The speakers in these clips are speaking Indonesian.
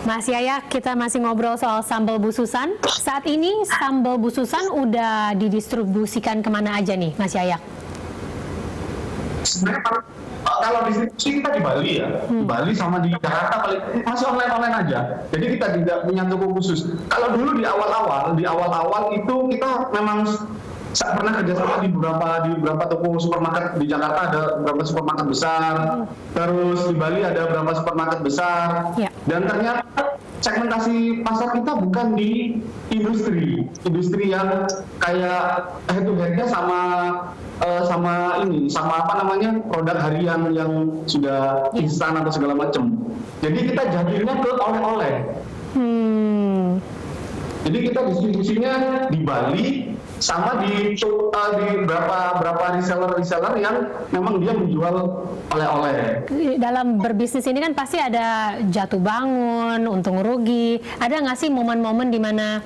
Mas Yayak, kita masih ngobrol soal sambal bususan. Saat ini sambal bususan udah didistribusikan kemana aja nih, Mas Yayak? Sebenarnya kalau distribusi kita di Bali ya, di Bali sama di Jakarta paling masih online aja. Jadi kita tidak punya toko khusus. Kalau dulu di awal-awal itu kita memang pernah kerjasama di beberapa toko supermarket. Di Jakarta ada beberapa supermarket besar, terus di Bali ada beberapa supermarket besar, dan ternyata segmentasi pasar kita bukan di industri yang kayak head to headnya sama apa namanya produk harian yang sudah instan atau segala macam. Jadi kita jadinya ke oleh-oleh. Jadi kita distribusinya di Bali sama di berapa reseller yang memang dia menjual oleh-oleh. Dalam berbisnis ini kan pasti ada jatuh bangun, untung rugi. Ada nggak sih momen-momen di mana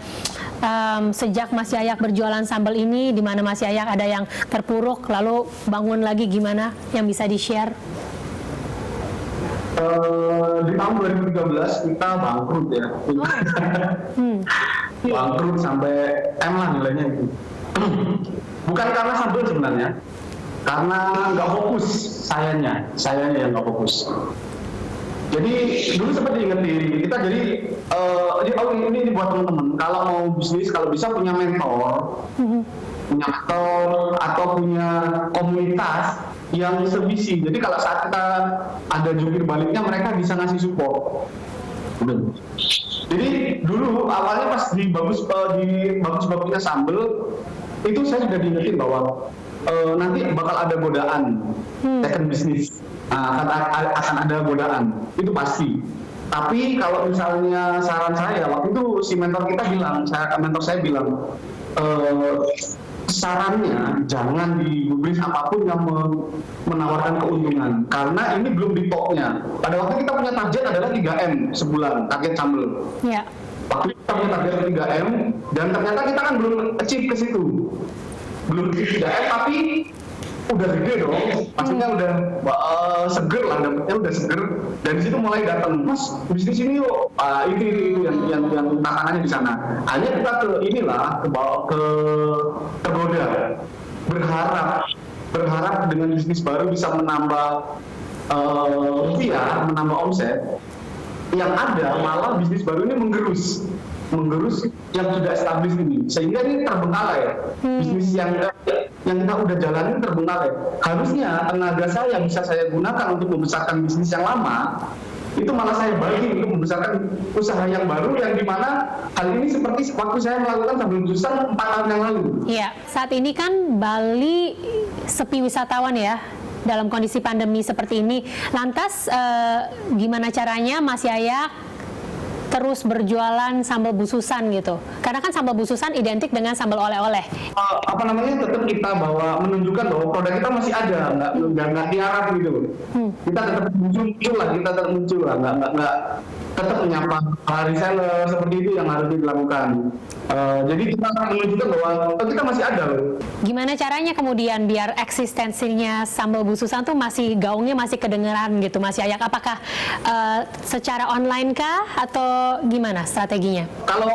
sejak Mas Yayak berjualan sambal ini, di mana Mas Yayak ada yang terpuruk lalu bangun lagi, gimana yang bisa di-share? Di tahun 2013 kita bangkrut ya. Bangkrut sampai M lah nilainya itu. Bukan karena sambal sebenarnya, karena nggak fokus sayanya yang nggak fokus. Jadi dulu sempat diingetin kita, jadi ini buat teman-teman, kalau mau bisnis, kalau bisa punya mentor atau punya komunitas yang sevisi. Jadi kalau saat kita ada jungkir baliknya, mereka bisa ngasih support. Jadi dulu awalnya pas di bagus-bagusnya sambal itu saya sudah diingetin bahwa nanti bakal ada godaan second bisnis. Akan ada godaan, itu pasti. Tapi kalau misalnya saran saya, waktu itu si mentor saya bilang, sarannya jangan digubris apapun yang menawarkan keuntungan, karena ini belum di topnya. Pada waktu kita punya target adalah 3M sebulan, target sambal. Waktu kita punya target 3M, dan ternyata kita kan belum achieve ke situ. Belum 3M, tapi udah gede dong, maksudnya udah seger lah, dapetnya udah seger. Dari situ mulai datang, Mas bisnis ini yuk, itu yang tantangannya di sana. Hanya kita tergoda, berharap dengan bisnis baru bisa menambah rupiah, menambah omset. Yang ada malah bisnis baru ini menggerus yang sudah established ini, sehingga ini terbengkalai. Bisnis yang kita udah jalanin terbengkalai. Harusnya tenaga saya yang bisa saya gunakan untuk membesarkan bisnis yang lama, itu malah saya bagi untuk membesarkan usaha yang baru, yang dimana hal ini seperti waktu saya melakukan sambal bususan 4 tahun yang lalu. Iya, saat ini kan Bali sepi wisatawan ya, dalam kondisi pandemi seperti ini. Lantas gimana caranya Mas Yayak terus berjualan sambal bususan gitu? Karena kan sambal bususan identik dengan sambal oleh-oleh. Tetap kita menunjukkan bahwa produk kita masih ada, nggak tiarap gitu. Kita tetap muncul lah, nggak tetap menyapa reseller seperti itu yang harus dilakukan. Jadi kita menunjukkan bahwa kita masih ada loh. Gimana caranya kemudian biar eksistensinya sambal bususan tuh gaungnya masih kedengeran gitu, Mas Yayak? Apakah secara online kah atau gimana strateginya? Kalau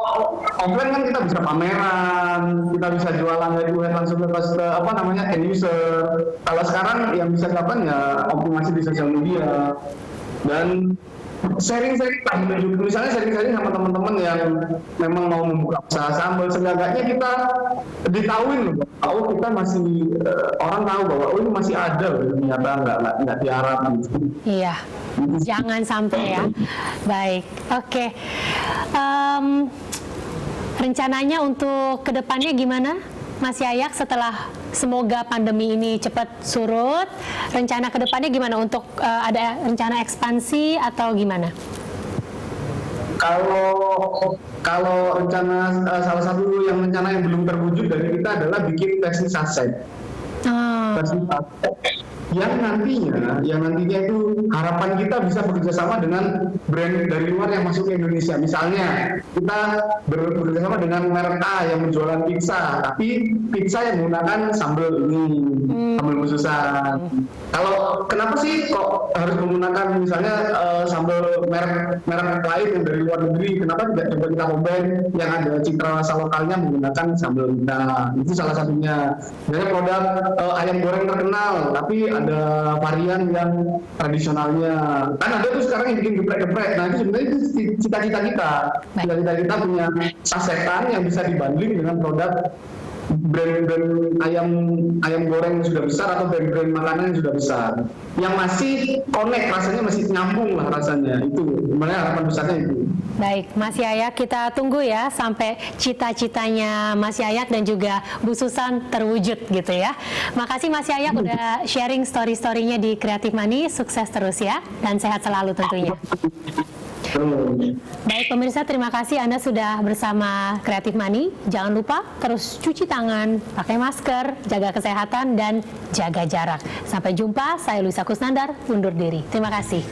offline kan kita bisa pameran, kita bisa jualan langsung ke end user. Kalau sekarang yang bisa dilakukan ya optimasi di sosial media dan sharing-sharing lah, misalnya sharing-sharing sama teman-teman yang memang mau membuka usaha sambal. Seenggaknya kita ditahuin loh, kita masih orang tahu bahwa ini masih ada loh, ternyata nggak tiarap gitu. Iya, jangan sampai ya. Baik, oke. Rencananya untuk kedepannya gimana, Mas Yayak, setelah semoga pandemi ini cepat surut? Rencana kedepannya gimana, untuk ada rencana ekspansi atau gimana? Kalau rencana salah satu rencana yang belum terwujud dari kita adalah bikin versi saset. yang nantinya itu harapan kita bisa bekerjasama dengan brand dari luar yang masuk ke Indonesia. Misalnya kita bekerjasama dengan merek A yang menjualan pizza, tapi pizza yang menggunakan sambal ini, sambal khususan. Kalau kenapa sih kok harus menggunakan misalnya sambal merek lain yang dari luar negeri? Kenapa tidak coba kita combine yang ada citra rasa lokalnya menggunakan sambal kita? Itu salah satunya. Misalnya produk ayam goreng terkenal, tapi ada varian yang tradisionalnya. Kan ada tuh sekarang yang bikin geprek-geprek. Nah itu sebenarnya itu cita-cita kita. Cita-cita kita punya sasetan yang bisa dibanding dengan produk brand-brand ayam goreng yang sudah besar atau brand-brand makanan yang sudah besar. Yang masih connect, rasanya masih nyambung lah rasanya. Itu sebenarnya harapan besarnya itu. Baik, Mas Yayak, kita tunggu ya sampai cita-citanya Mas Yayak dan juga Bu Susan terwujud gitu ya. Makasih Mas Yayak udah sharing story-storynya di Creative Money. Sukses terus ya dan sehat selalu tentunya. Baik pemirsa, terima kasih Anda sudah bersama Creative Money. Jangan lupa terus cuci tangan, pakai masker, jaga kesehatan dan jaga jarak. Sampai jumpa, saya Luisa Kusnandar undur diri. Terima kasih.